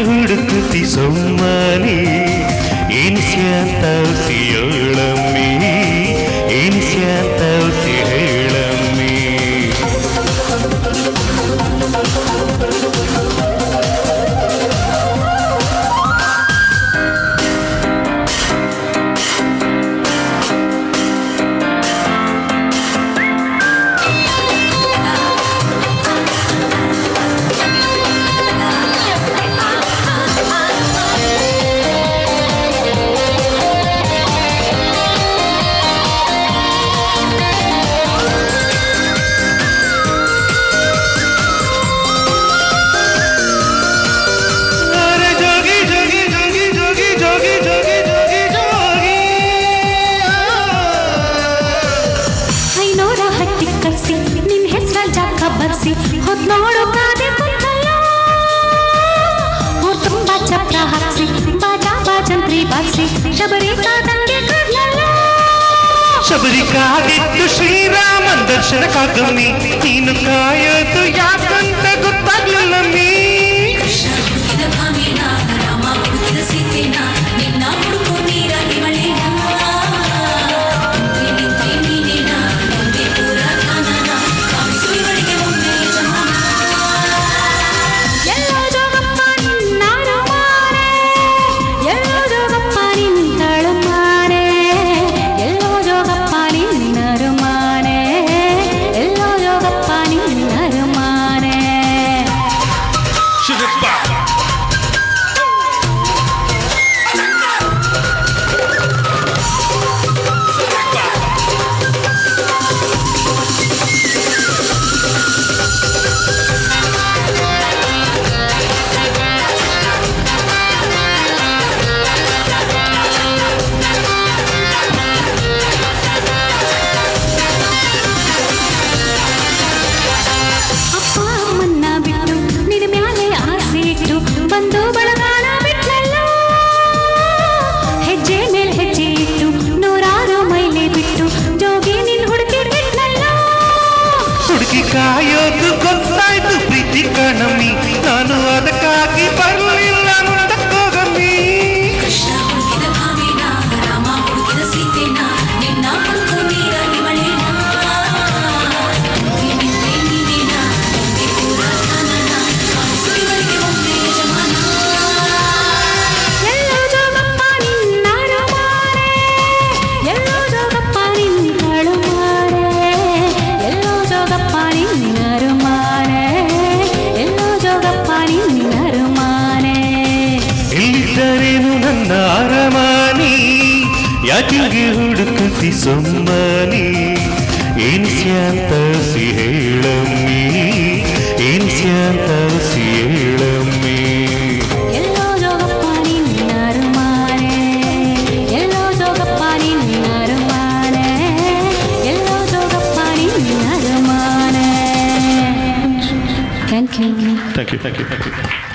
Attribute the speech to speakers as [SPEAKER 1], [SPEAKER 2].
[SPEAKER 1] ಹುಡುಕುತ್ತಿ ಸೊಮ್ಮನೆ ಎನಿಸ್ಯಾಂತೌಸಿ ಹೇಳಮ್ಮಿ ಎನಿಸ್ಯಾಂತೌಸಿ ಹೇಳಮ್ಮಿ
[SPEAKER 2] ನಿನ್ ಹೆಸರ ಜಾಕ ಬರ್ಸಿ ಹೊತ್ ನೋಡು ಕಾದೆ ಕುಂತಲ್ಲ ಅವ್ರು ತುಂಬಾ ಚಪ್ರ ಹಾಕ್ಸಿ ಬಾಜಾ ಬಾಜಂತ್ರಿ ಬಾಗ್ಸಿ ಶಬರಿ ಕಾದಂಗೆ ಕಡ್ಲಲ್ಲ
[SPEAKER 1] ಶಬರಿ ಕಾದಿದ್ದು ಶ್ರೀರಾಮನ್ ದರ್ಶನಕ್ಕಾಗಮ್ಮಿ ನೀನು ಕಾಯೋದು ಯಾಕಂತ ಗೊತ್ತಾಗ್ಲಿಲ್ಲ ಮೀ
[SPEAKER 2] ಕೃಷ್ಣ ಹುಡುಕಿದ ಭಾಮಿನ ರಾಮ ಹುಡುಕಿದ ಸೀತೆನ ನಿನ್ನ ಹುಡುಕೋ ನೀರ ಇವಳೇನ ಬಂದು ಬಳಗಾಣ ಬಿಟ್ಲಲ್ಲ ಹೆಜ್ಜೆ ಮೇಲೆ ಹೆಜ್ಜೆ ಇಟ್ಟು ನೂರಾರು ಮೈಲಿ ಬಿಟ್ಟು ಜೋಗಿ ನಿನ್ ಹುಡುಕಿ ಬಿಟ್ಲಲ್ಲ
[SPEAKER 1] ಹುಡುಕಿ ಕಾಯೋದು ಗೊತ್ತಾಯ್ತು ಪ್ರೀತಿ ಕಣಮ್ಮಿ ನಾನು ಅದಕ್ಕಾಗಿ ಬರಲಿಲ್ಲ ಮುಂದಕ್ಕೋಗಮ್ಮಿ
[SPEAKER 2] ಕೃಷ್ಣ ಹುಡುಕಿದ ಭಾಮಿನ ರಾಮ ಹುಡುಕಿದ ಸೀತೆನ ನಿನ್ನ ಹುಡುಕೋ ನೀರ ಇವಳೇನ
[SPEAKER 1] ಎಲ್ಲಿದ್ದರೇನು ನನ್ನ ಅರಮಾನಿ ಯಾಕಿಂಗೆ ಹುಡುಕುತ್ತಿ ಸೊಮ್ಮನಿ ಎನಿಸ್ಯಾಂತೌಸಿ ಹೇಳಮ್ಮಿ ಎನಿಸ್ಯಾಂತೌಸಿ ಹೇಳಮ್ಮಿ
[SPEAKER 2] ಎಲ್ಲೋ ಜೋಗಪ್ಪ ನಿನ್ನ ಅರಮಾನೆ ಎಲ್ಲೋ ಜೋಗಪ್ಪ ನಿನ್ನ ಅರಮಾನೆ ಎಲ್ಲೋ ಜೋಗಪ್ಪ ನಿನ್ನ ಅರಮಾನೆ ಥ್ಯಾಂಕ್ ಯು
[SPEAKER 1] ಥ್ಯಾಂಕ್ ಯು